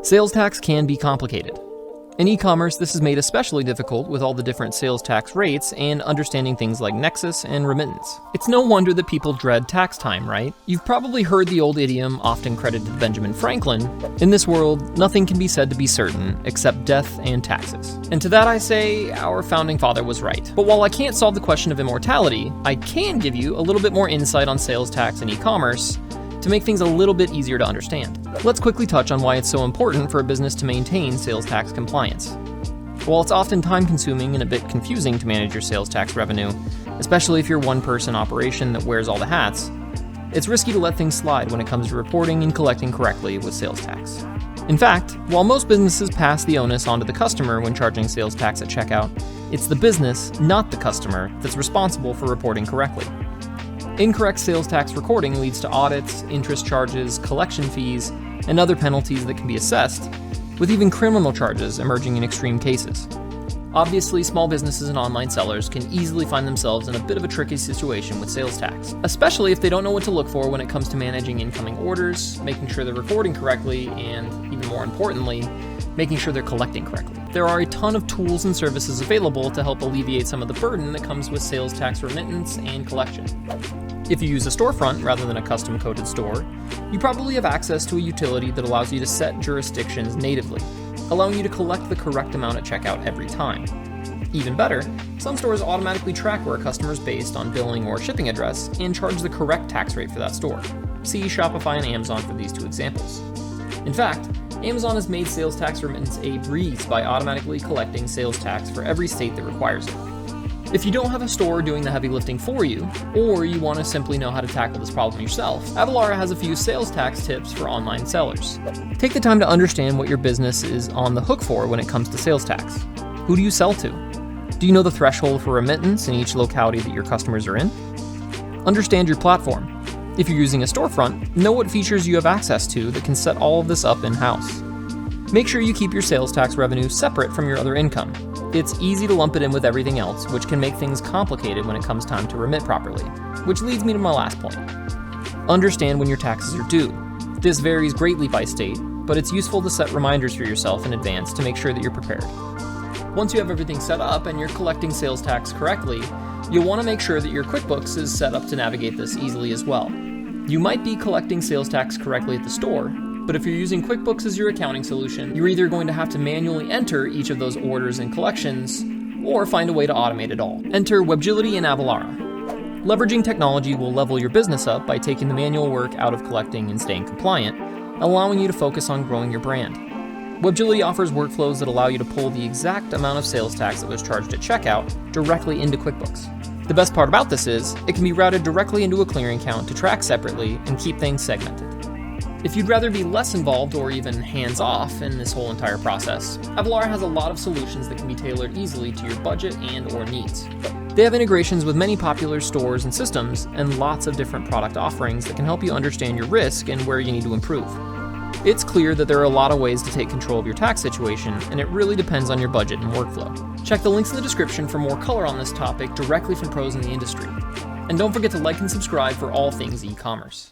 Sales tax can be complicated. In e-commerce, this is made especially difficult with all the different sales tax rates and understanding things like nexus and remittance. It's no wonder that people dread tax time, right? You've probably heard the old idiom, often credited to Benjamin Franklin, "In this world, nothing can be said to be certain except death and taxes." And to that I say, our founding father was right. But while I can't solve the question of immortality, I can give you a little bit more insight on sales tax and e-commerce to make things a little bit easier to understand. Let's quickly touch on why it's so important for a business to maintain sales tax compliance. While it's often time-consuming and a bit confusing to manage your sales tax revenue, especially if you're a one-person operation that wears all the hats, it's risky to let things slide when it comes to reporting and collecting correctly with sales tax. In fact, while most businesses pass the onus onto the customer when charging sales tax at checkout, it's the business, not the customer, that's responsible for reporting correctly. Incorrect sales tax recording leads to audits, interest charges, collection fees, and other penalties that can be assessed, with even criminal charges emerging in extreme cases. Obviously, small businesses and online sellers can easily find themselves in a bit of a tricky situation with sales tax, especially if they don't know what to look for when it comes to managing incoming orders, making sure they're recording correctly, and, even more importantly, making sure they're collecting correctly. There are a ton of tools and services available to help alleviate some of the burden that comes with sales tax remittance and collection. If you use a storefront rather than a custom-coded store, you probably have access to a utility that allows you to set jurisdictions natively, allowing you to collect the correct amount at checkout every time. Even better, some stores automatically track where a customer is based on billing or shipping address and charge the correct tax rate for that store. See Shopify and Amazon for these two examples. In fact, Amazon has made sales tax remittance a breeze by automatically collecting sales tax for every state that requires it. If you don't have a store doing the heavy lifting for you, or you want to simply know how to tackle this problem yourself, Avalara has a few sales tax tips for online sellers. Take the time to understand what your business is on the hook for when it comes to sales tax. Who do you sell to? Do you know the threshold for remittance in each locality that your customers are in? Understand your platform. If you're using a storefront, know what features you have access to that can set all of this up in-house. Make sure you keep your sales tax revenue separate from your other income. It's easy to lump it in with everything else, which can make things complicated when it comes time to remit properly. Which leads me to my last point. Understand when your taxes are due. This varies greatly by state, but it's useful to set reminders for yourself in advance to make sure that you're prepared. Once you have everything set up and you're collecting sales tax correctly, you'll want to make sure that your QuickBooks is set up to navigate this easily as well. You might be collecting sales tax correctly at the store, but if you're using QuickBooks as your accounting solution, you're either going to have to manually enter each of those orders and collections, or find a way to automate it all. Enter Webgility and Avalara. Leveraging technology will level your business up by taking the manual work out of collecting and staying compliant, allowing you to focus on growing your brand. Webgility offers workflows that allow you to pull the exact amount of sales tax that was charged at checkout directly into QuickBooks. The best part about this is, it can be routed directly into a clearing account to track separately and keep things segmented. If you'd rather be less involved or even hands-off in this whole entire process, Avalara has a lot of solutions that can be tailored easily to your budget and/or needs. They have integrations with many popular stores and systems, and lots of different product offerings that can help you understand your risk and where you need to improve. It's clear that there are a lot of ways to take control of your tax situation, and it really depends on your budget and workflow. Check the links in the description for more color on this topic directly from pros in the industry. And don't forget to like and subscribe for all things e-commerce.